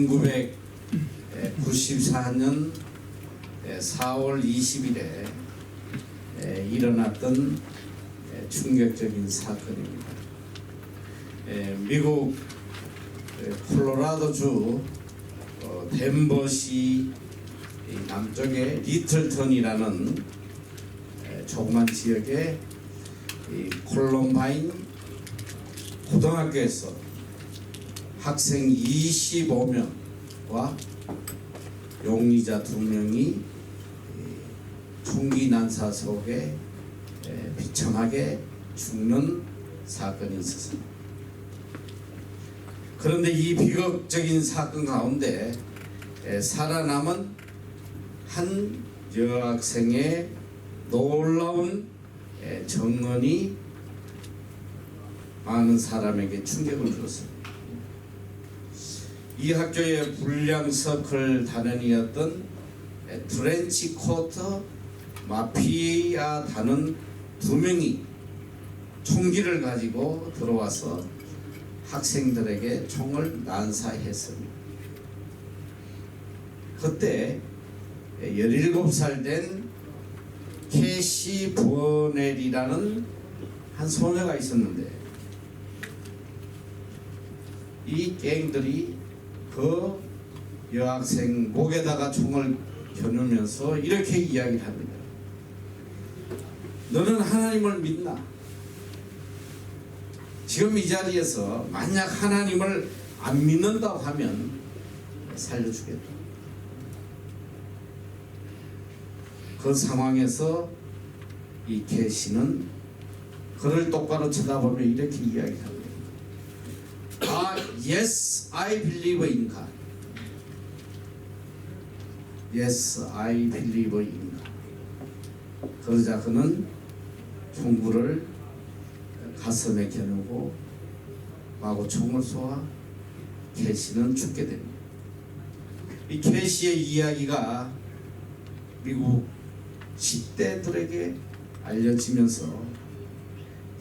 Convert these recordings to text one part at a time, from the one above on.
1994년 4월 20일에 일어났던 충격적인 사건입니다. 미국 콜로라도주 덴버시 남쪽의 리틀턴이라는 조그만 지역의 콜럼바인 고등학교에서 학생 25명과 용의자 2명이 총기 난사 속에 비참하게 죽는 사건이 있었습니다. 그런데 이 비극적인 사건 가운데 살아남은 한 여학생의 놀라운 정언이 많은 사람에게 충격을 줬습니다. 이 학교의 불량 서클 단원이었던 트렌치 코트 마피아 단원 2명이 총기를 가지고 들어와서 학생들에게 총을 난사했습니다. 그때 17살 된 캐시 버넬이라는 한 소녀가 있었는데 이 갱들이 그 여학생 목에다가 총을 겨누면서 이렇게 이야기를 합니다. 너는 하나님을 믿나? 지금 이 자리에서 만약 하나님을 안 믿는다고 하면 살려주겠다. 그 상황에서 이 캐시는 그를 똑바로 쳐다보며 이렇게 이야기합니다. Yes, I believe in God. Yes, I believe in God. 그러자 그는 총구를 가슴에 겨누고 마구 총을 쏘아 캐시는 죽게 됩니다. 이 캐시의 이야기가 미국 10대들에게 알려지면서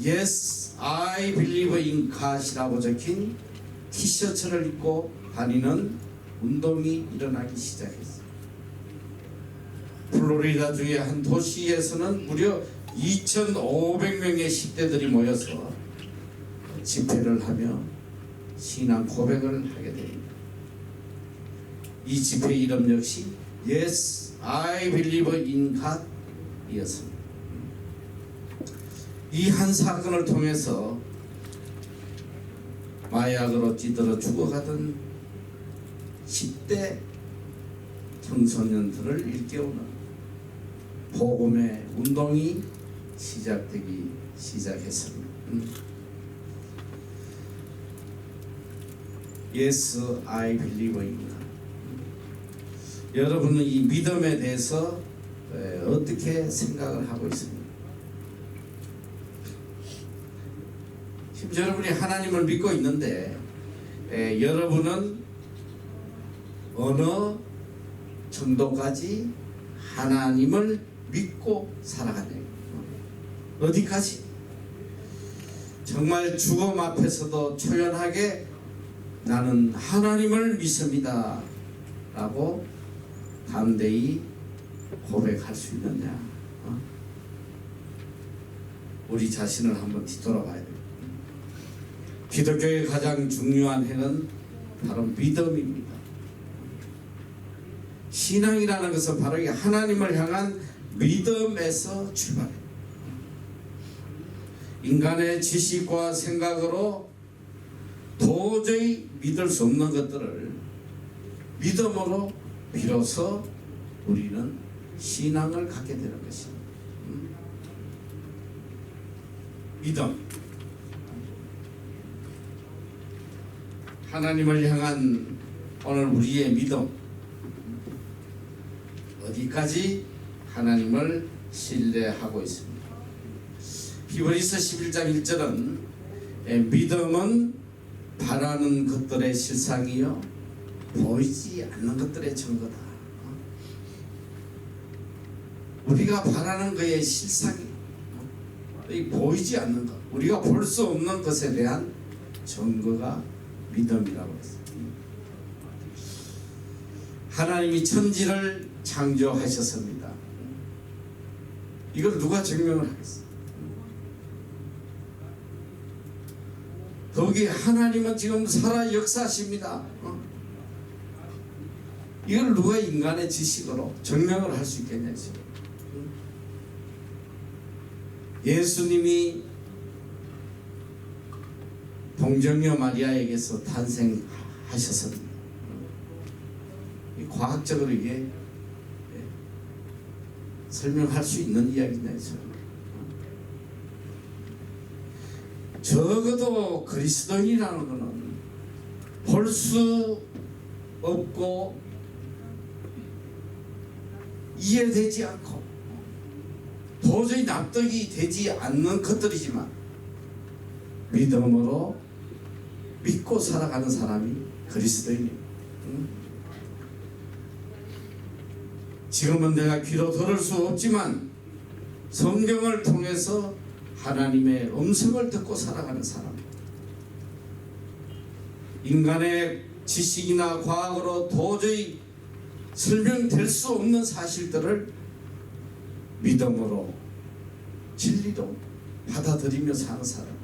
Yes, I believe in God이라고 적힌 티셔츠를 입고 다니는 운동이 일어나기 시작했어요. 플로리다주의 한 도시에서는 무려 2,500명의 10대들이 모여서 집회를 하며 신앙 고백을 하게 됩니다. 이 집회 이름 역시 Yes, I believe in God 이었습니다. 이 한 사건을 통해서 마약으로 찌들어 죽어가던 10대 청소년들을 일깨우는 복음의 운동이 시작되기 시작했습니다. Yes, I believe in God. 여러분은 이 믿음에 대해서 어떻게 생각을 하고 있습니까? 여러분이 하나님을 믿고 있는데 여러분은 어느 정도까지 하나님을 믿고 살아가네요. 어디까지? 정말 죽음 앞에서도 초연하게 나는 하나님을 믿습니다 라고 담대히 고백할 수 있느냐? 우리 자신을 한번 뒤돌아봐야 돼요. 기독교의 가장 중요한 행은 바로 믿음입니다. 신앙이라는 것은 바로 이 하나님을 향한 믿음에서 출발해요. 인간의 지식과 생각으로 도저히 믿을 수 없는 것들을 믿음으로 비로소 우리는 신앙을 갖게 되는 것입니다. 믿음. 하나님을 향한 오늘 우리의 믿음, 어디까지 하나님을 신뢰하고 있습니다. 히브리서 11장 1절은 믿음은 바라는 것들의 실상이요 보이지 않는 것들의 증거다. 우리가 바라는 것의 실상이 보이지 않는 것, 우리가 볼 수 없는 것에 대한 증거가 믿음이라고 했습니다. 하나님이 천지를 창조하셨습니다. 이걸 누가 증명을 하겠어? 더욱이 하나님은 지금 살아 역사하십니다. 이걸 누가 인간의 지식으로 증명을 할 수 있겠냐 지금. 예수님이 동정녀 마리아에게서 탄생하셨습니다. 과학적으로 이게 설명할 수 있는 이야기냐 지금. 적어도 그리스도인이라는 것은 볼 수 없고 이해되지 않고 도저히 납득이 되지 않는 것들이지만 믿음으로 믿고 살아가는 사람이 그리스도인입니다. 지금은 내가 귀로 들을 수 없지만 성경을 통해서 하나님의 음성을 듣고 살아가는 사람, 인간의 지식이나 과학으로 도저히 설명될 수 없는 사실들을 믿음으로 진리로 받아들이며 사는 사람,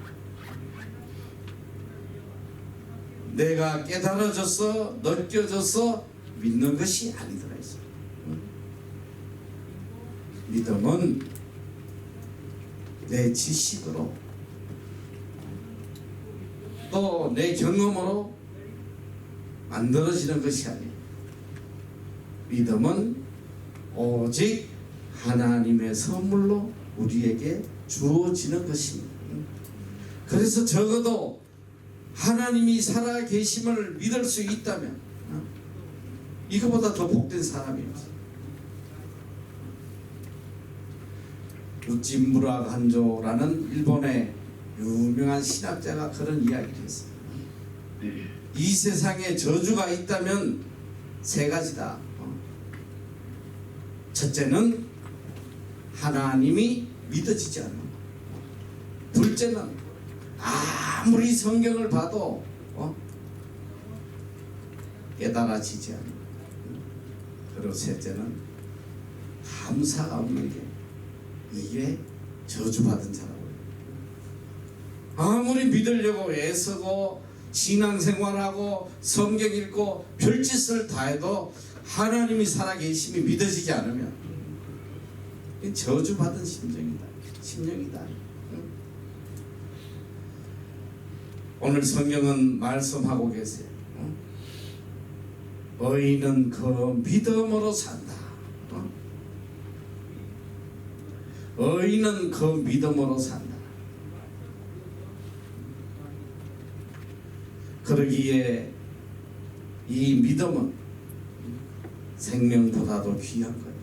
내가 깨달아져서 느껴져서 믿는 것이 아니더라. 믿음은 내 지식으로 또 내 경험으로 만들어지는 것이 아니에요. 믿음은 오직 하나님의 선물로 우리에게 주어지는 것입니다. 그래서 적어도 하나님이 살아 계심을 믿을 수 있다면 이거보다 더 복된 사람이 없어요. 우찌무라 간조라는 일본의 유명한 신학자가 그런 이야기를 했어요. 이 세상에 저주가 있다면 세 가지다. 첫째는 하나님이 믿어지지 않는 것. 둘째는 아무리 성경을 봐도 깨달아지지 않는 것. 그리고 셋째는 감사가 없는 게 이게 저주받은 자라고. 아무리 믿으려고 애쓰고 신앙생활하고 성경 읽고 별짓을 다해도 하나님이 살아계심이 믿어지지 않으면 저주받은 심령이다. 오늘 성경은 말씀하고 계세요. 의인은 그 믿음으로 산다. 의인은 그 믿음으로 산다. 그러기에 이 믿음은 생명보다도 귀한 거예요.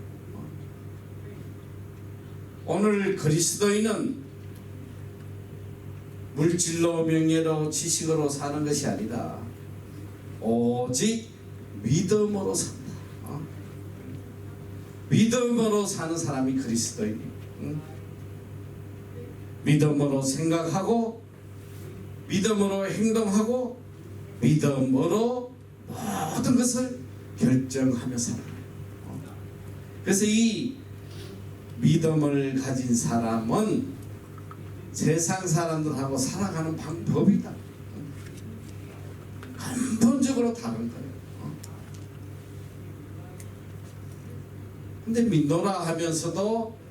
오늘 그리스도인은 물질로 명예로 지식으로 사는 것이 아니라 오직 믿음으로 산다. 믿음으로 사는 사람이 그리스도인이에요. 믿음으로 생각하고 믿음으로 행동하고 믿음으로 모든 것을 결정하며 살아요. 그래서 이 믿음을 가진 사람은 세상 사람들하고 살아가는 방법이다. 근본적으로 다른 거예요. 근데 믿노라 하면서도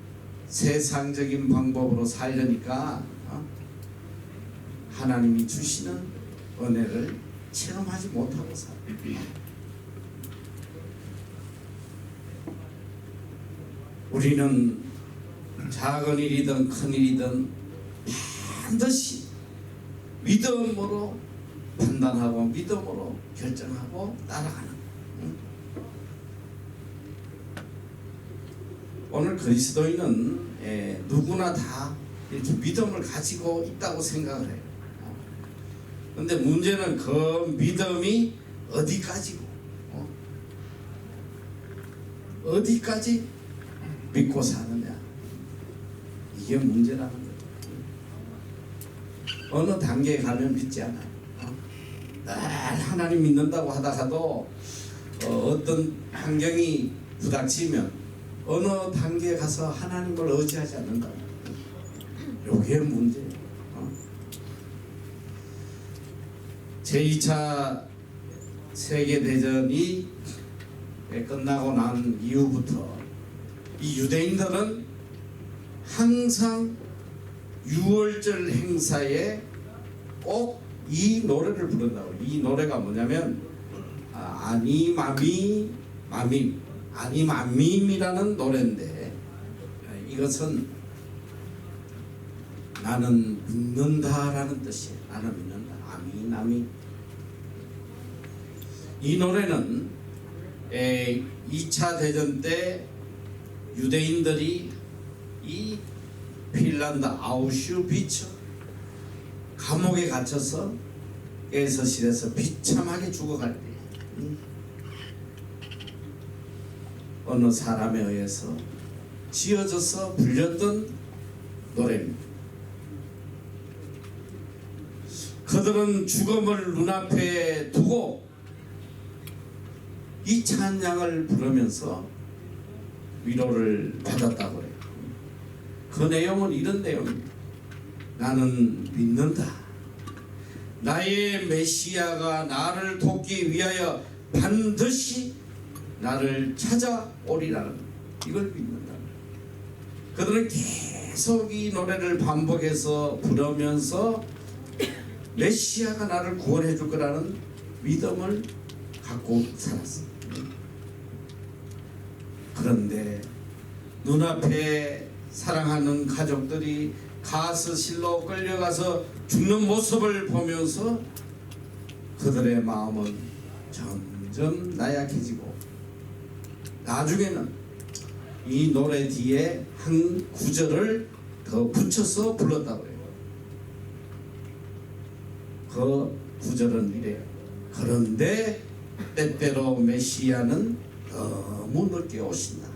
세상적인 방법으로 살려니까 하나님이 주시는 은혜를 체험하지 못하고 살아요. 우리는 작은 일이든 큰 일이든 반드시 믿음으로 판단하고 믿음으로 결정하고 따라가는 거예요. 오늘 그리스도인은 누구나 다 이렇게 믿음을 가지고 있다고 생각을 해요. 그런데 문제는 그 믿음이 어디까지고 어디까지 믿고 사느냐, 이게 문제라는 거예요. 어느 단계에 가면 믿지 않아요. 날 하나님 믿는다고 하다가도 어떤 환경이 부닥치면 어느 단계에 가서 하나님을 의지하지 않는다. 요게 문제예요. 제2차 세계대전이 끝나고 난 이후부터 이 유대인들은 항상 6월절 행사에 꼭 이 노래를 부른다고. 이 노래가 뭐냐면 아니맘임이라는 노래인데, 이것은 나는 믿는다라는 뜻이에요. 나는 믿는다. 아미. 이 노래는 2차 대전 때 유대인들이 이 핀란드 아우슈비츠 감옥에 갇혀서 에서실에서 비참하게 죽어갈 때 어느 사람에 의해서 지어져서 불렸던 노래입니다. 그들은 죽음을 눈앞에 두고 이 찬양을 부르면서 위로를 받았다고 해요. 그 내용은 이런 내용입니다. 나는 믿는다. 나의 메시아가 나를 돕기 위하여 반드시 나를 찾아오리라는, 이걸 믿는다. 그들은 계속 이 노래를 반복해서 부르면서 메시아가 나를 구원해 줄 거라는 믿음을 갖고 살았습니다. 그런데 눈앞에 사랑하는 가족들이 가스실로 끌려가서 죽는 모습을 보면서 그들의 마음은 점점 나약해지고, 나중에는 이 노래 뒤에 한 구절을 더 붙여서 불렀다고 해요. 그 구절은 이래요. 그런데 때때로 메시아는 너무 늦게 오신다.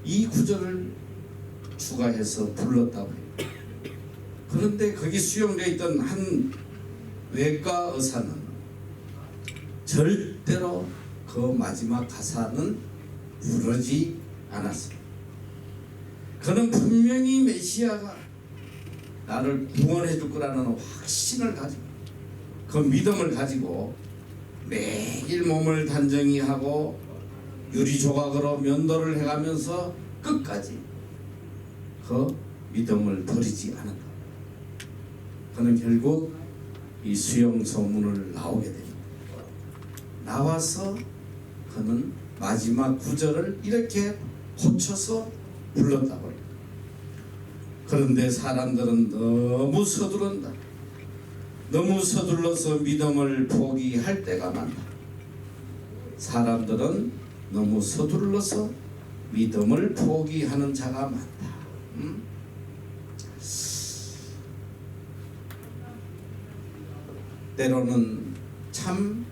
이 구절을 추가해서 불렀다고 해요. 그런데 거기 수용되어 있던 한 외과 의사는 절대로 그 마지막 가사는 부르지 않았어요. 그는 분명히 메시아가 나를 구원해 줄 거라는 확신을 가지고, 그 믿음을 가지고 매일 몸을 단정히 하고 유리 조각으로 면도를 해가면서 끝까지 그 믿음을 버리지 않았다. 그는 결국 이 수용 소문을 나오게 됩니다. 나와서 그는 마지막 구절을 이렇게 고쳐서 불렀다고 해요. 그런데 사람들은 너무 서두른다. 너무 서둘러서 믿음을 포기할 때가 많다. 사람들은 너무 서둘러서 믿음을 포기하는 자가 많다. 때로는 참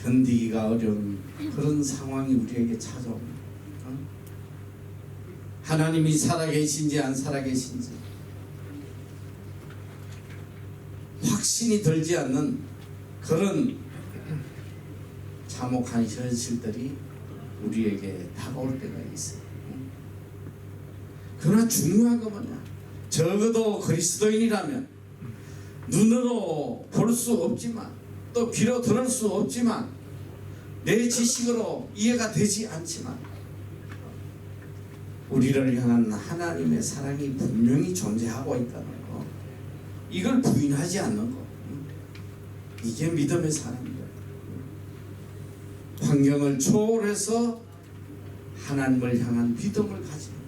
견디기가 어려운 그런 상황이 우리에게 찾아옵니다. 하나님이 살아계신지 안 살아계신지 확신이 들지 않는 그런 참혹한 현실들이 우리에게 다가올 때가 있어요. 그러나 중요한 건 뭐냐? 적어도 그리스도인이라면 눈으로 볼 수 없지만, 또 귀로 들을 수 없지만, 내 지식으로 이해가 되지 않지만 우리를 향한 하나님의 사랑이 분명히 존재하고 있다는 거, 이걸 부인하지 않는 거, 이게 믿음의 사랑입니다. 환경을 초월해서 하나님을 향한 믿음을 가지는 거.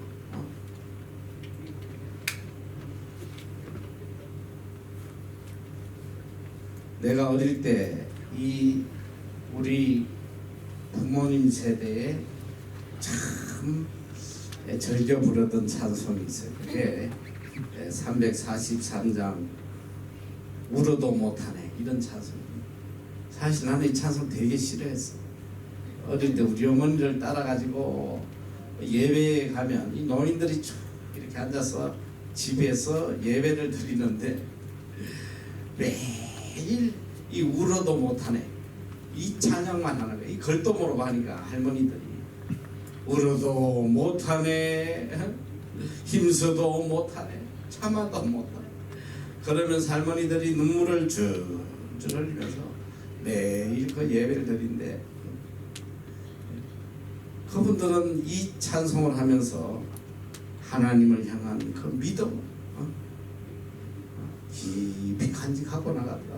내가 어릴 때 이 우리 부모님 세대에 참 즐겨 부르던 찬송이 있어요. 그게 343장 울어도 못하네, 이런 찬송입니다. 사실 나는 이 찬송 되게 싫어했어. 어릴 때 우리 어머니를 따라가지고 예배에 가면 이 노인들이 쭉 이렇게 앉아서 집에서 예배를 드리는데 매일 이 울어도 못하네. 이 찬양만 하는 거야. 이 글도 모르고 하니까 할머니들이 울어도 못하네, 힘써도 못하네, 참아도 못하네. 그러면서 할머니들이 눈물을 줄줄 흘리면서 매일 그 예배를 드린대. 그분들은 이 찬송을 하면서 하나님을 향한 그 믿음 깊이 간직하고 나갔다.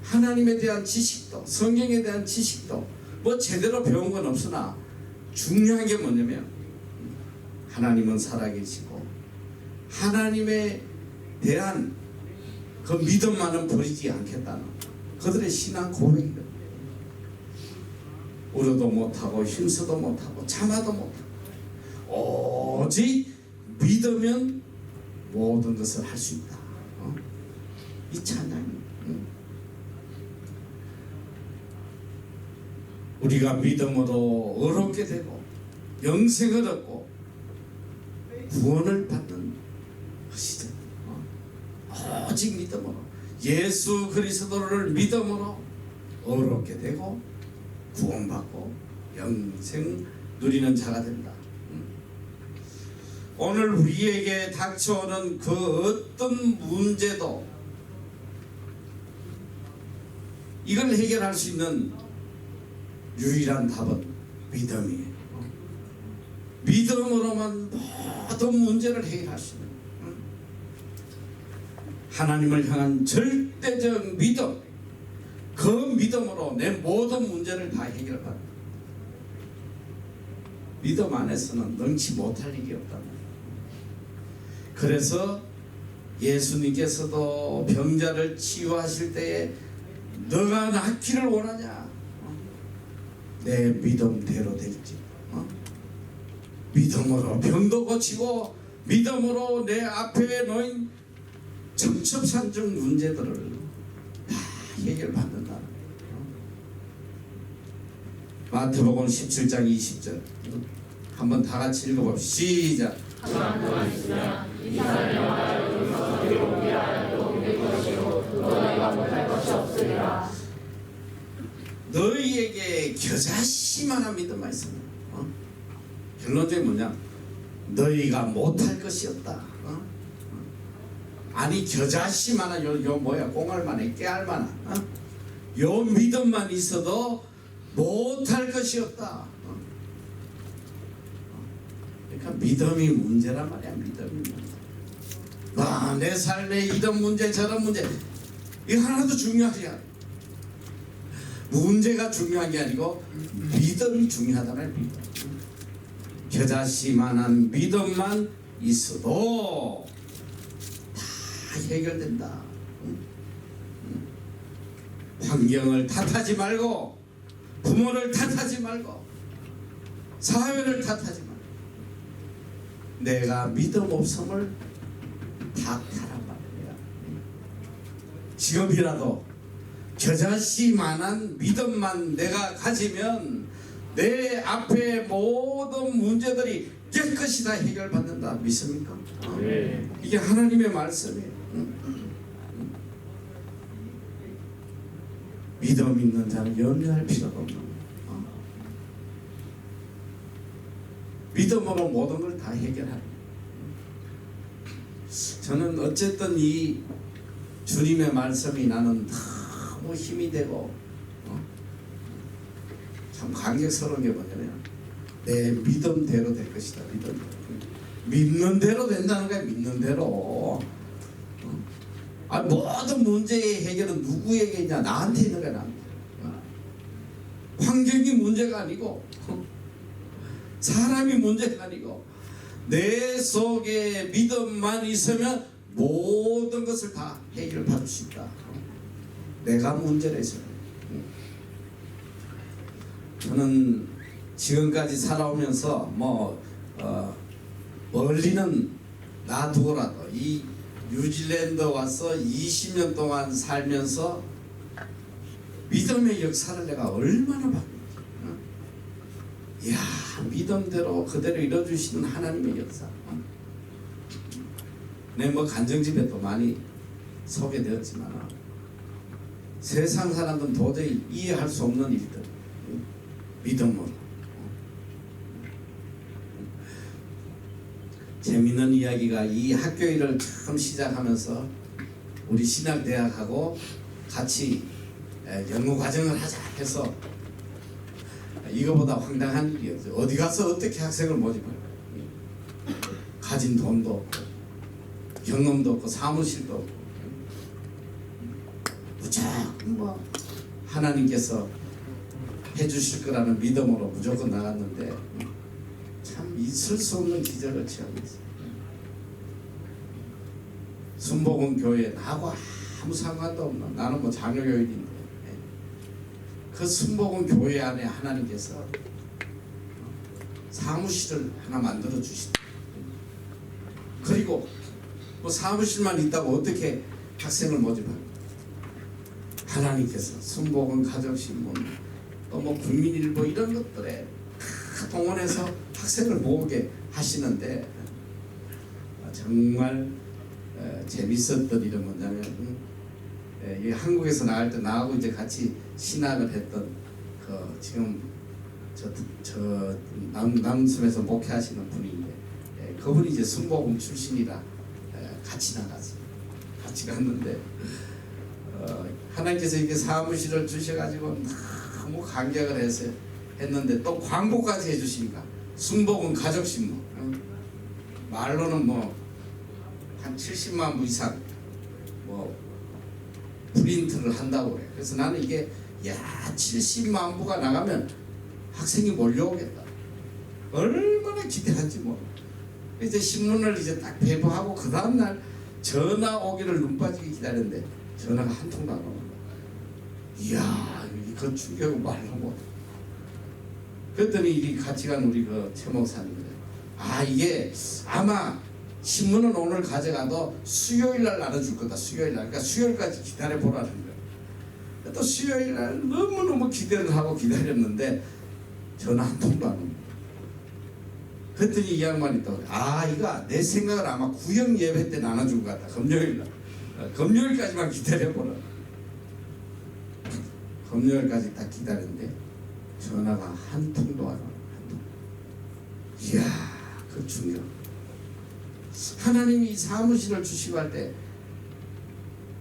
하나님에 대한 지식도, 성경에 대한 지식도 뭐 제대로 배운 건 없으나 중요한 게 뭐냐면 하나님은 살아계시고 하나님에 대한 그 믿음만은 버리지 않겠다는 그들의 신앙 고백이거든요. 울어도 못하고 힘써도 못하고 참아도 못하고 오직 믿으면 모든 것을 할 수 있다. 이 찬양이 우리가 믿음으로 의롭게 되고 영생을 얻고 구원을 받는 것이죠. 오직 믿음으로 예수 그리스도를 믿음으로 의롭게 되고 구원받고 영생 누리는 자가 된다. 오늘 우리에게 닥쳐오는 그 어떤 문제도 이걸 해결할 수 있는 유일한 답은 믿음이에요. 믿음으로만 모든 문제를 해결할 수 있는 하나님을 향한 절대적 믿음, 그 믿음으로 내 모든 문제를 다 해결받는 믿음 안에서는 능치 못할 일이 없단 말이에요. 그래서 예수님께서도 병자를 치유하실 때에 너가 낫기를 원하냐? 내 믿음대로 될지. 믿음으로 병도 고치고 믿음으로 내 앞에 놓인 첩첩산중 문제들을 다 해결받는다. 마태복음 17장 20절 한번 다 같이 읽어봅시다. 시작. 너희에게 겨자씨만한 믿음만 있으면 결론적인 뭐냐? 너희가 못할 것이 없다. 아니 겨자씨만한 요 뭐야 꽁알만한 깨알만한 요 믿음만 있어도 못할 것이 없다. 그러니까 믿음이 문제란 말이야. 믿음이 문제. 내 삶에 이런 문제 저런 문제 이거 하나도 중요하지 않아. 문제가 중요한 게 아니고 믿음이 중요하다는 믿음. 겨자씨만한 믿음만 있어도 다 해결된다. 환경을 탓하지 말고 부모를 탓하지 말고 사회를 탓하지 말고 내가 믿음 없음을 탓하란 말이야. 지금이라도 겨자씨만한 믿음만 내가 가지면 내 앞에 모든 문제들이 깨끗이 다 해결받는다. 믿습니까? 네. 이게 하나님의 말씀이에요. 믿음 있는 자는 염려할 필요가 없는 거예요. 믿음으로 모든 걸 다 해결하는 거예요. 저는 어쨌든 이 주님의 말씀이 나는 너무 힘이 되고 참 감격스러운 게 뭐냐면 내 믿음대로 될 것이다. 믿는 대로 된다는 거야. 믿는 대로. 모든 문제의 해결은 누구에게 있냐? 나한테 있는 거야. 나한테. 환경이 문제가 아니고 사람이 문제가 아니고 내 속에 믿음만 있으면 모든 것을 다 해결받을 수 있다. 내가 문제를 해서 저는 지금까지 살아오면서 멀리는 놔두고라도 이 뉴질랜드 와서 20년 동안 살면서 믿음의 역사를 내가 얼마나 봤는지. 이야, 믿음대로 그대로 이뤄주시는 하나님의 역사. 내 간정집에 또 많이 소개되었지만 세상 사람들은 도저히 이해할 수 없는 일들 믿음으로. 재밌는 이야기가 이 학교 일을 처음 시작하면서 우리 신학대학하고 같이 연구 과정을 하자 해서 이거보다 황당한 일이 없어요. 어디 가서 어떻게 학생을 모집할까? 가진 돈도 없고 경험도 없고 사무실도 없고 무조건 뭐 하나님께서 해주실 거라는 믿음으로 무조건 나갔는데 참 있을 수 없는 기적을 체험했어요. 순복음 교회 나하고 아무 상관도 없는, 나는 뭐 장로교인인데 그 순복음 교회 안에 하나님께서 사무실을 하나 만들어 주시다. 그리고 뭐 사무실만 있다고 어떻게 학생을 모집할까? 하나님께서 순복음 가족신문 또 뭐 국민일보 이런 것들에 다 동원해서 학생을 모으게 하시는데 정말 재밌었던 일은 뭐냐면 이 한국에서 나갈 때 나하고 이제 같이 신학을 했던 그 지금 저 남섬에서 목회하시는 분인데 그분이 이제 순복음 출신이라 같이 나갔어요. 같이 갔는데 하나님께서 이렇게 사무실을 주셔가지고 너무 감격을 했는데 또 광고까지 해주시니까 순복음 가족신문 말로는 뭐 한 70만 부 이상 뭐 프린트를 한다고 그래. 그래서 나는 이게 70만 부가 나가면 학생이 몰려오겠다. 얼마나 기대한지 뭐. 이제 신문을 이제 딱 배부하고 그 다음날 전화 오기를 눈 빠지게 기다렸는데 전화가 한 통도 안 오는 거야. 이야, 그 충격을 말로 못. 그랬더니 이 같이 간 우리 그 최 목사님, 이게 아마 신문은 오늘 가져가도 수요일날 나눠줄 거다. 수요일날. 그러니까 수요일까지 기다려 보라는 거야. 또 수요일날 너무너무 기대를 하고 기다렸는데 전화 한 통도 안 옵니다. 그랬더니 이 양반이 또 이거 내 생각을 아마 구역 예배 때 나눠준 것 같다. 금요일날. 금요일까지만 기다려보라. 금요일까지 딱 기다렸는데 전화가 한 통도 안 와. 한 통. 이야, 그 충격. 하나님이 사무실을 주시고 할 때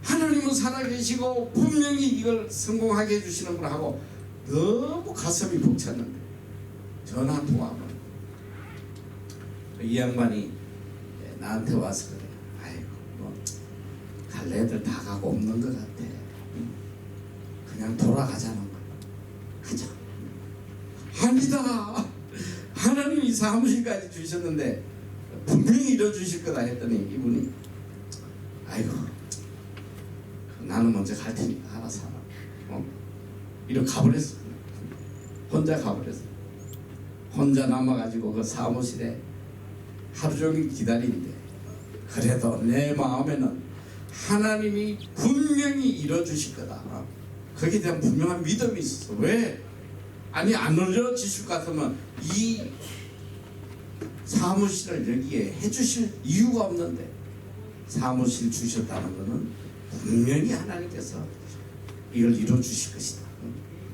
하나님은 살아계시고 분명히 이걸 성공하게 해주시는 분 하고 너무 가슴이 벅찼는데 전화 한 통 안 와. 이 양반이 나한테 와서 그래. 아이고 뭐 갈래 애들 다 가고 없는 것 같아. 그냥 돌아가자는 거야. 가자. 아니다. 하나님이 사무실까지 주셨는데 분명히 이뤄주실 거다 했더니 이분이 아이고 나는 먼저 갈 테니까 알아서 하라. 이렇게 가버렸어. 혼자 가버렸어. 혼자 남아가지고 그 사무실에 하루 종일 기다리는데 그래도 내 마음에는 하나님이 분명히 이뤄주실 거다. 거기에 대한 분명한 믿음이 있었어. 왜? 아니 안 이뤄지실 것 같으면 이 사무실을 여기에 해주실 이유가 없는데 사무실 주셨다는 것은 분명히 하나님께서 이걸 이뤄주실 것이다.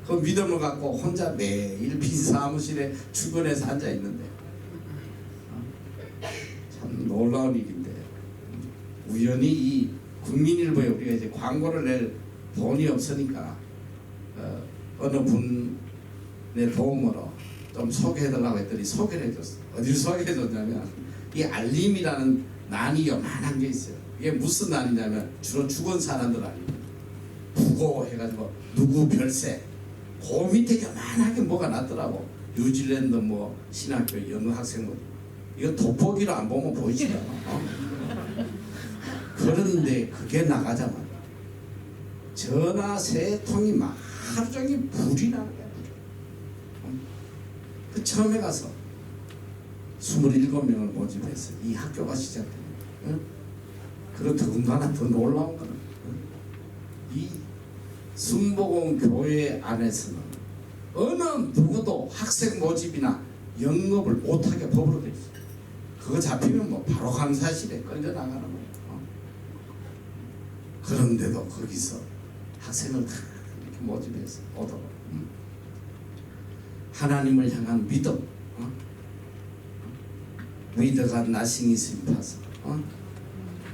그 믿음을 갖고 혼자 매일 빈 사무실에 출근해서 앉아 있는데 참 놀라운 일인데 우연히 이 국민일보에 우리가 이제 광고를 낼 돈이 없으니까 어느 분의 도움으로 좀 소개해달라고 했더니 소개를 해줬어. 어디를 소개해줬냐면 이 알림이라는 난이 요만한 게 있어요. 이게 무슨 난이냐면 주로 죽은 사람들 아니에요. 부고 해가지고 누구 별세 그 밑에 요만하게 뭐가 났더라고. 뉴질랜드 뭐 신학교 영어 학생들 이거 돋보기로 안 보면 보이지 않아. 그런데 그게 나가자마자 전화 세 통이 막 하루 종일 불이 나는 거야. 그 처음에 가서 27명을 모집해서 이 학교가 시작됩니다. 그리고 더군다나 더 놀라운 거는 이 순복음 교회 안에서는 어느 누구도 학생 모집이나 영업을 못하게 법으로 돼 있어요. 그거 잡히면 뭐 바로 강사실에 끌려 나가는 거예요. 그런데도 거기서 학생을 다 이렇게 모집해서 오도록 하나님을 향한 믿음, With God nothing is impossible.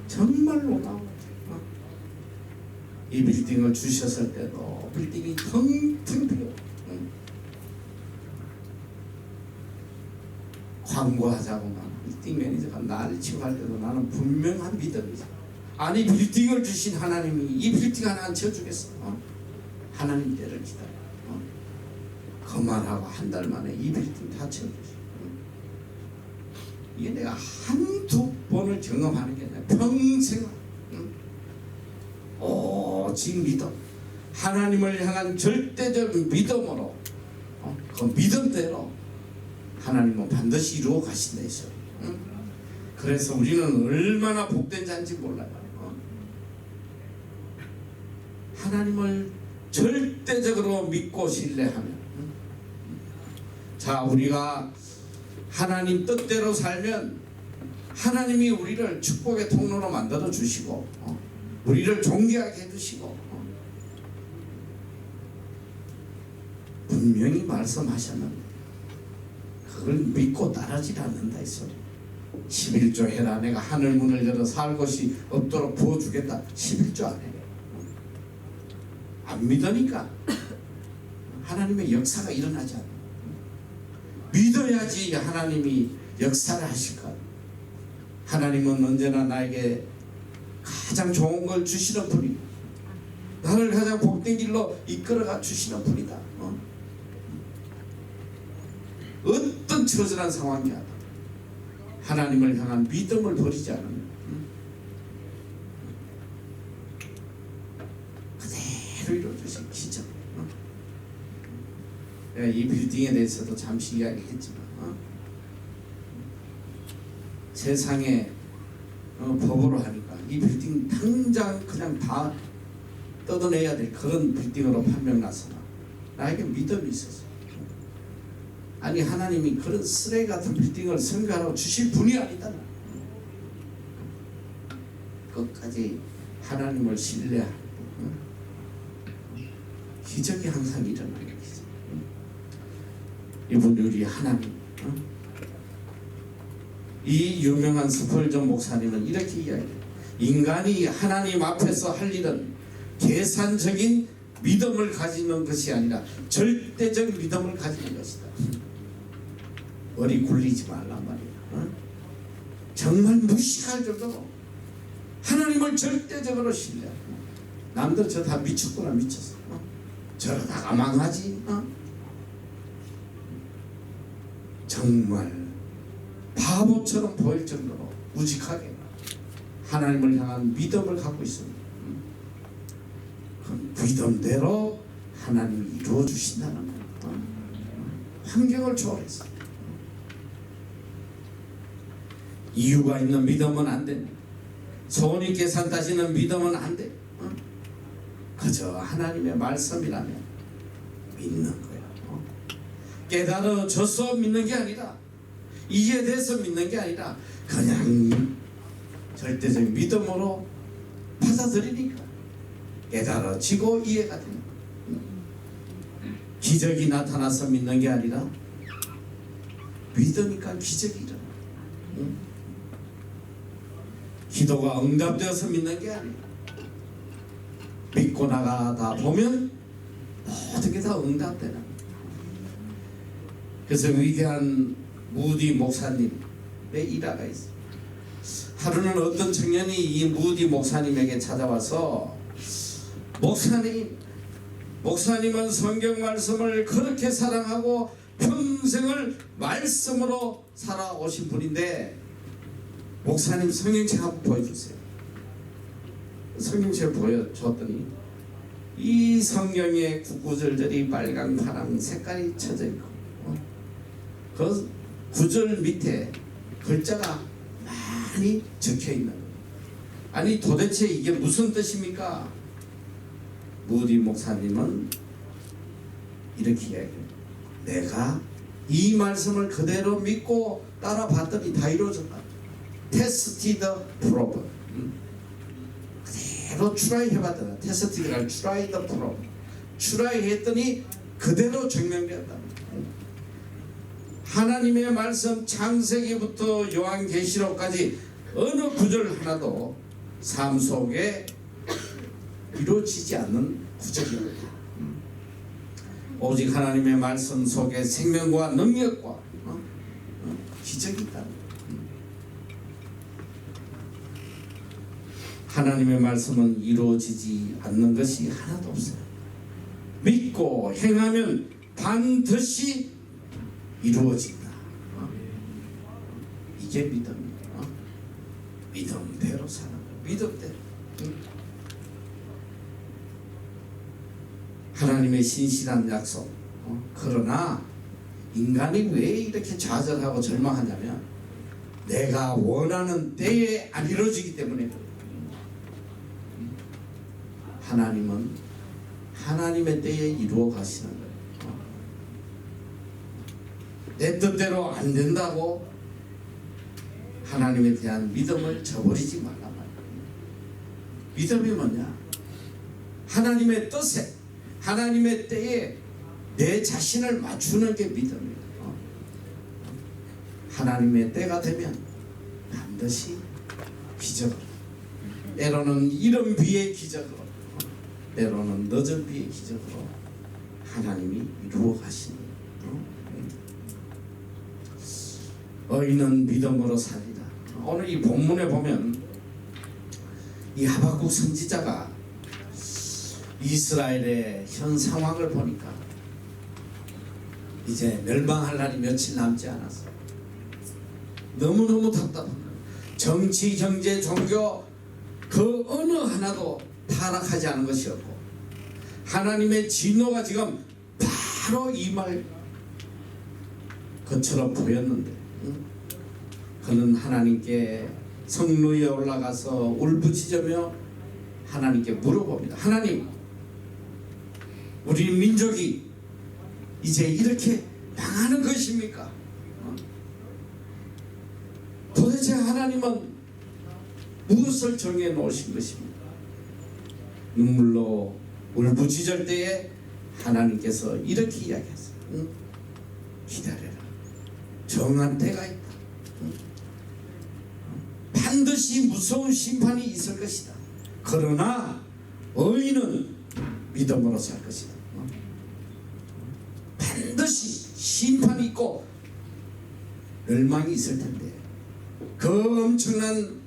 정말 놀라워. 이 빌딩을 주셨을 때도 빌딩이 텅텅 비어. 광고하자고만 빌딩 매니저가 나를 취급할 때도 나는 분명한 믿음이죠. 아니 빌딩을 주신 하나님이 이 빌딩 하나 안 채워주겠어? 하나님 때를 기다려. 그 말하고 한 달 만에 이 빌딩 다 채워주시. 이게 내가 한두 번을 경험하는 게 아니라 평생 오직 믿음, 하나님을 향한 절대적 믿음으로 그 믿음대로 하나님은 반드시 이루어 가신다 했어요. 그래서 우리는 얼마나 복된 자인지 몰라요. 하나님을 절대적으로 믿고 신뢰하면, 자, 우리가 하나님 뜻대로 살면 하나님이 우리를 축복의 통로로 만들어 주시고 우리를 존귀하게 해주시고 분명히 말씀하셨는데 그걸 믿고 따르지 않는다 이 소리. 11조 해라. 내가 하늘 문을 열어 살 곳이 없도록 부어주겠다. 11조 안 해. 안 믿으니까 하나님의 역사가 일어나지 않아. 믿어야지 하나님이 역사를 하실 것. 하나님은 언제나 나에게 가장 좋은 걸 주시는 분이고 나를 가장 복된 길로 이끌어가 주시는 분이다. 어떤 처절한 상황이야 하나님을 향한 믿음을 버리지 않으면 그대로 이루어주신 기적. 내가 이 빌딩에 대해서도 잠시 이야기했지만 세상에 법으로 하니까 이 빌딩 당장 그냥 다 뜯어내야 될 그런 빌딩으로 판명났으나 나에게 믿음이 있었어. 아니 하나님이 그런 쓰레기 같은 빌딩을 선교하라고 주실 분이 아니다. 끝까지 하나님을 신뢰하고 기적이 항상 일어나는 기적. 이분 우리 하나님. 이 유명한 스펄전 목사님은 이렇게 이야기해요. 인간이 하나님 앞에서 할 일은 계산적인 믿음을 가지는 것이 아니라 절대적 믿음을 가지는 것이다. 머리 굴리지 말란 말이야. 정말 무시할 정도로 하나님을 절대적으로 신뢰하고 남들 저 다 미쳤구나 미쳤어. 저러다가 망하지. 정말 바보처럼 보일 정도로 우직하게 하나님을 향한 믿음을 갖고 있습니다. 그 믿음대로 하나님이 이루어 주신다는 거예요. 환경을 초월해서 이유가 있는 믿음은 안 됩니다. 손이 계산 따지는 믿음은 안 돼. 그저 하나님의 말씀이라면 믿는 거예요. 깨달아져서 믿는 게 아니라 이해돼서 믿는 게 아니라 그냥 절대적 믿음으로 받아들이니까 깨달아지고 이해가 됩니다. 기적이 나타나서 믿는 게 아니라 믿으니까 기적이 일어나. 기도가 응답되어서 믿는 게 아니라 믿고 나가다 보면 모든 게 다 응답되는. 그래서 위대한 무디 목사님의 일화가 있어요. 하루는 어떤 청년이 이 무디 목사님에게 찾아와서 목사님은 성경 말씀을 그렇게 사랑하고 평생을 말씀으로 살아오신 분인데 목사님 성경책 한번 보여주세요. 성경책을 보여줬더니 이 성경에 구구절절이 빨강 파랑 색깔이 쳐져 있고 그 구절 밑에 글자가 많이 적혀 있는 거예요. 아니 도대체 이게 무슨 뜻입니까? 무디 목사님은 이렇게 이야기해요. 내가 이 말씀을 그대로 믿고 따라봤더니 다 이루어졌다. 테스티드 프로브. 그대로 추라이 해봤더라. 테스트를 추라이 더 프로 추라이 했더니 그대로 증명되었다. 하나님의 말씀 창세기부터 요한계시록까지 어느 구절 하나도 삶 속에 이루어지지 않는 구절입니다. 오직 하나님의 말씀 속에 생명과 능력과 기적이 있다. 하나님의 말씀은 이루어지지 않는 것이 하나도 없어요. 믿고 행하면 반드시 이루어진다. 이게 믿음입니다. 믿음대로 사는 거예요. 믿음대로. 하나님의 신실한 약속. 그러나 인간이 왜 이렇게 좌절하고 절망하냐면 내가 원하는 때에 안 이루어지기 때문에. 하나님은 하나님의 때에 이루어 가시는 거예요. 내 뜻대로 안 된다고 하나님에 대한 믿음을 저버리지 말란 말이에요. 믿음이 뭐냐? 하나님의 뜻에 하나님의 때에 내 자신을 맞추는 게 믿음이에요. 하나님의 때가 되면 반드시 기적으로, 때로는 이른 비의 기적으로, 때로는 늦은 비의 기적으로 하나님이 이루어 가시는 거예요. 의인은 믿음으로 살리라. 오늘 이 본문에 보면 이 하박국 선지자가 이스라엘의 현 상황을 보니까 이제 멸망할 날이 며칠 남지 않았어. 너무너무 답답한 거예요. 정치, 경제, 종교 그 어느 하나도 타락하지 않은 것이었고 하나님의 진노가 지금 바로 임할 것처럼 보였는데 그는 하나님께 성루에 올라가서 울부짖으며 하나님께 물어봅니다. 하나님, 우리 민족이 이제 이렇게 망하는 것입니까? 도대체 하나님은 무엇을 정해 놓으신 것입니까? 눈물로 울부짖을 때에 하나님께서 이렇게 이야기하세요. 기다려라. 정한 때가 있다. 반드시 무서운 심판이 있을 것이다. 그러나 의인은 믿음으로 살 것이다. 반드시 심판이 있고 멸망이 있을 텐데 그 엄청난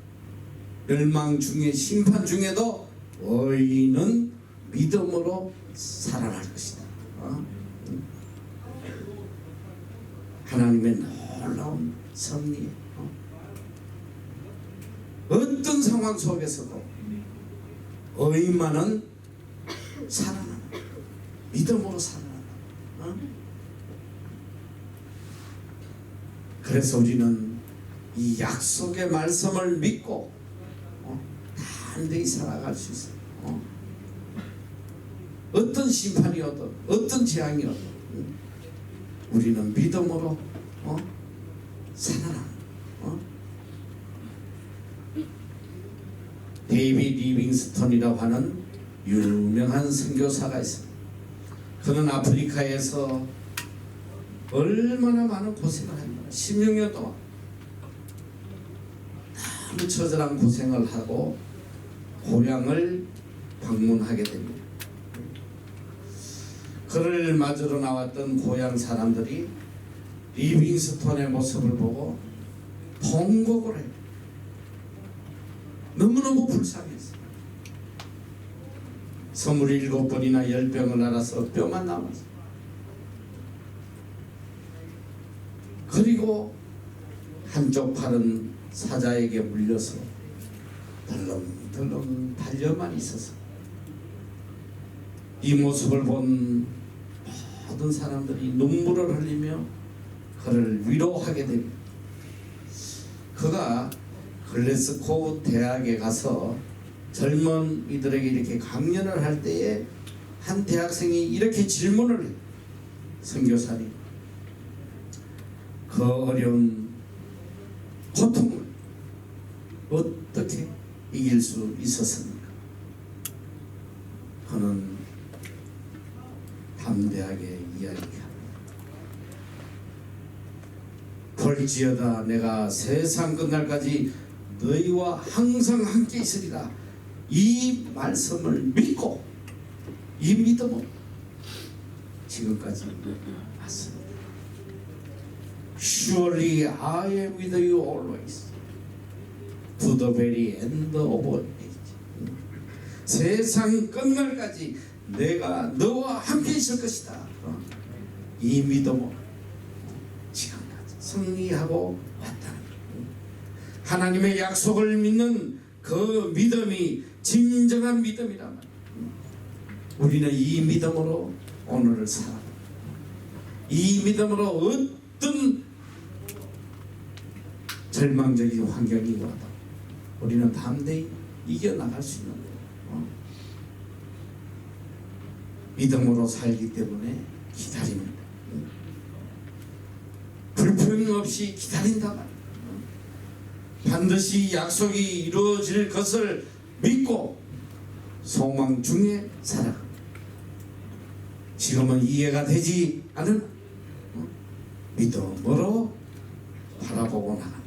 멸망 중에 심판 중에도 의인은 믿음으로 살아날 것이다. 하나님의 놀라운 섭리. 어떤 상황 속에서도 의인만은 살아난다. 믿음으로 살아난다. 그래서 우리는 이 약속의 말씀을 믿고 단대히 살아갈 수 있어요. 어떤 심판이 오든 어떤 재앙이 오든 우리는 믿음으로 살아나. 데이비드 리빙스턴이라고 하는 유명한 선교사가 있습니다. 그는 아프리카에서 얼마나 많은 고생을 했나. 16년 동안 너무 처절한 고생을 하고 고향을 방문하게 됩니다. 그를 맞으러 나왔던 고향 사람들이 리빙스턴의 모습을 보고 통곡을 해요. 너무너무 불쌍했어요. 27번이나 열병을 앓아서 뼈만 남았어요. 그리고 한쪽 팔은 사자에게 물려서 덜렁덜렁 달려만 있어서 이 모습을 본 모든 사람들이 눈물을 흘리며 그를 위로하게 됩니다. 그가 글래스고 대학에 가서 젊은 이들에게 이렇게 강연을 할 때에 한 대학생이 이렇게 질문을 해요. 선교사님, 그 어려운 고통을 어떻게 이길 수 있었습니까? 그는 담대하게 이야기합니다. 볼지어다 내가 세상 끝날까지 너희와 항상 함께 있으리라. 이 말씀을 믿고 이 믿음으로 지금까지 왔습니다. Surely I am with you always to the very end of age. 세상 끝날까지 내가 너와 함께 있을 것이다. 이 믿음으로 지금까지 승리하고 왔다. 하나님의 약속을 믿는 그 믿음이 진정한 믿음이란 말이에요. 우리는 이 믿음으로 오늘을 살아갑니다. 이 믿음으로 어떤 절망적인 환경이 와도 우리는 담대히 이겨나갈 수 있는 거예요. 믿음으로 살기 때문에 기다립니다. 불평 없이 기다린다 말이에요. 반드시 약속이 이루어질 것을 믿고 소망 중에 살아갑니다. 지금은 이해가 되지 않은 믿음으로 바라보고 나갑니다.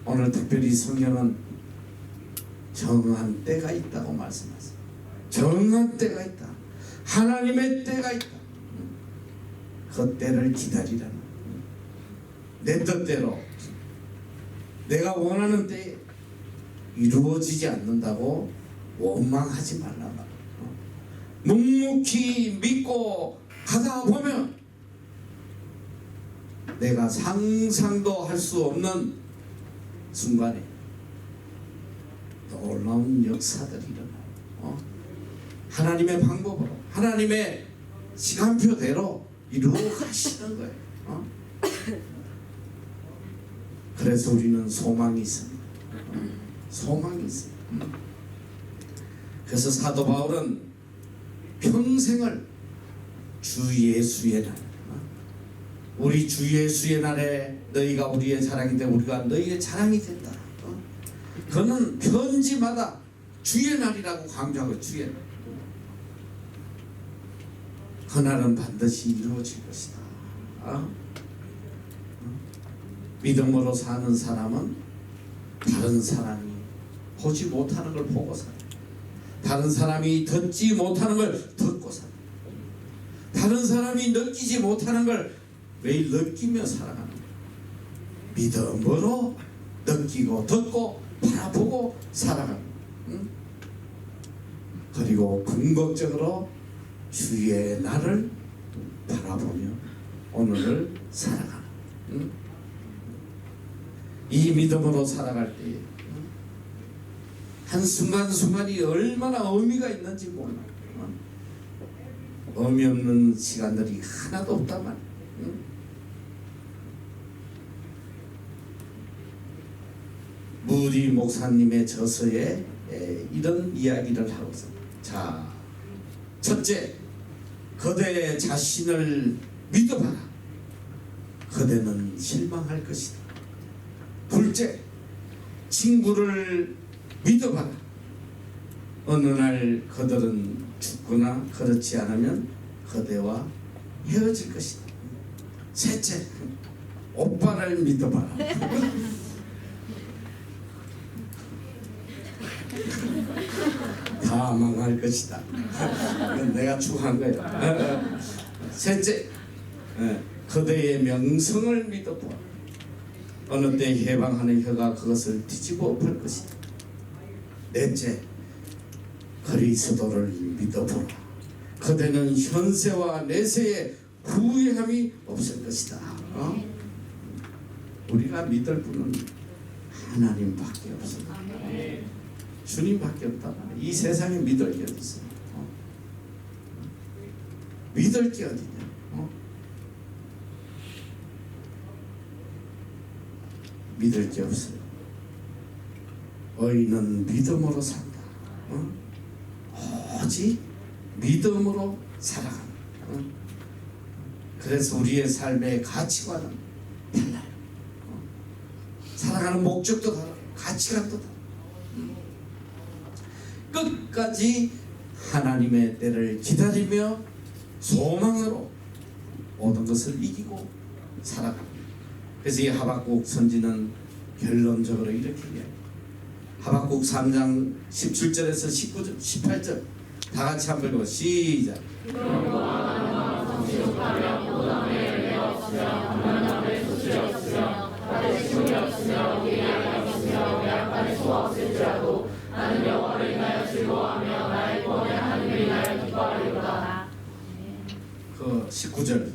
오늘 특별히 성경은 정한 때가 있다고 말씀하세요. 정한 때가 있다. 하나님의 때가 있다. 그 때를 기다리라는 내 뜻대로 내가 원하는 때에 이루어지지 않는다고 원망하지 말라 말이야. 묵묵히 믿고 가다 보면 내가 상상도 할 수 없는 순간에 놀라운 역사들이 일어나요. 하나님의 방법으로 하나님의 시간표대로 이루어 가시는 거예요. 그래서 우리는 소망이 있습니다. 소망이 있습니다. 그래서 사도 바울은 평생을 주 예수의 날, 우리 주 예수의 날에 너희가 우리의 자랑인데 우리가 너희의 자랑이 된다. 그는 편지마다 주의 날이라고 강조하고 주의 날. 그날은 반드시 이루어질 것이다. 믿음으로 사는 사람은 다른 사람이 보지 못하는 걸 보고 살아요. 다른 사람이 듣지 못하는 걸 듣고 살아요. 다른 사람이 느끼지 못하는 걸 매일 느끼며 살아가는 거예요. 믿음으로 느끼고 듣고 바라보고 살아가는 거예요. 그리고 궁극적으로 주의 날을 바라보며 오늘을 살아가는 거예요. 이 믿음으로 살아갈 때 한순간순간이 얼마나 의미가 있는지 몰라. 의미 없는 시간들이 하나도 없단 말이야. 무디 목사님의 저서에 이런 이야기를 하고 있어요. 자, 첫째, 그대 자신을 믿어봐라. 그대는 실망할 것이다. 둘째, 친구를 믿어봐라. 어느 날 그들은 죽거나 그렇지 않으면 그대와 헤어질 것이다. 셋째, 오빠를 믿어봐라. 다 망할 것이다. 이건 내가 추구한 거야. 셋째, 그대의 명성을 믿어보라. 어느 때 해방하는 혀가 그것을 뒤집어 엎을 것이다. 넷째, 그리스도를 믿어보라. 그대는 현세와 내세에 후회함이 없을 것이다. 우리가 믿을 분은 하나님밖에 없습니다. 주님밖에 없다. 이 세상에 믿을 게 어디 있어요? 믿을 게 어디냐? 믿을 게 없어요. 의인은 믿음으로 산다. 오직 믿음으로 살아간다. 그래서 우리의 삶의 가치관은 달라요. 살아가는 목적도 다르고 가치관도 다르고 끝까지 하나님의 때를 기다리며 소망으로 모든 것을 이기고 살아갑니다. 그래서 이 하박국 선지는 결론적으로 이렇게 이야기해요. 하박국 3장 17절에서 19절, 18절 다 같이 한번 읽어 시작. 나는 여호와를 인하여 즐거워하며 나의 구원의 하나님을 인하여 기뻐하리로다. 그 19절.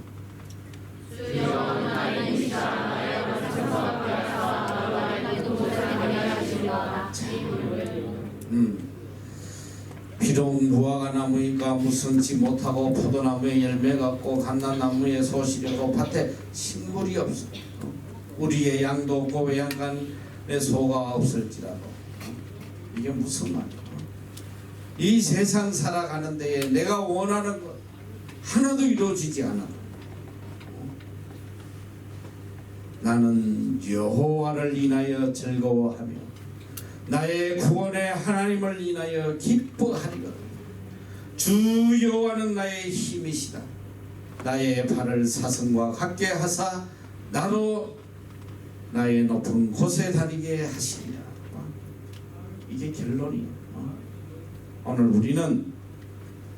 주여 나의 이시사 나의 말씀과 하사 나의 도전을 하시리로다. 비록 무화과 나무인가 무슨지 못하고 포도나무에 열매가 없고 감람나무에 소실이 없고 밭에 식물이 없어. 우리의 양도 없고 외양간에 소가 없을지라도. 이게 무슨 말이야? 이 세상 살아가는 데에 내가 원하는 것 하나도 이루어지지 않아. 나는 여호와를 인하여 즐거워하며 나의 구원의 하나님을 인하여 기뻐하리로다. 주 여호와는 나의 힘이시다. 나의 발을 사슴과 같게 하사 나로 나의 높은 곳에 다니게 하시리라. 이게 결론이에요. 오늘 우리는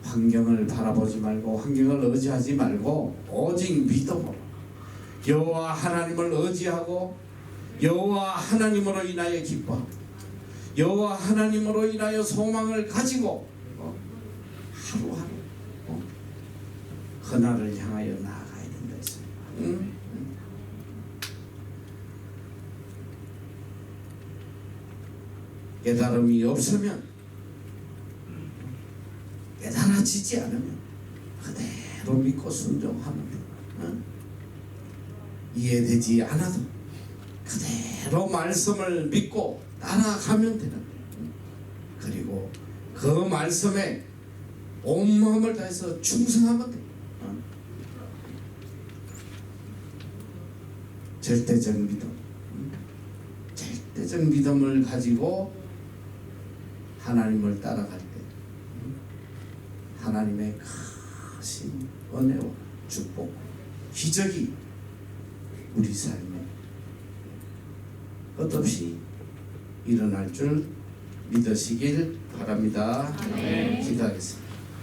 환경을 바라보지 말고 환경을 의지하지 말고 오직 믿음으로 여호와 하나님을 의지하고 여호와 하나님으로 인하여 기뻐하고 여호와 하나님으로 인하여 소망을 가지고 하루하루 그날을 향하여 나아가야 된다 했습니다. 깨달음이 없으면 깨달아지지 않으면 그대로 믿고 순종하면 돼. 이해되지 않아도 그대로 말씀을 믿고 따라가면 되는 거예요. 그리고 그 말씀에 온 마음을 다해서 충성하면 돼요. 절대적 믿음, 절대적 믿음을 가지고 하나님을 따라갈 때 하나님의 크신 은혜와 축복, 기적이 우리 삶에 끝없이 일어날 줄 믿으시길 바랍니다. 아멘. 기도하겠습니다.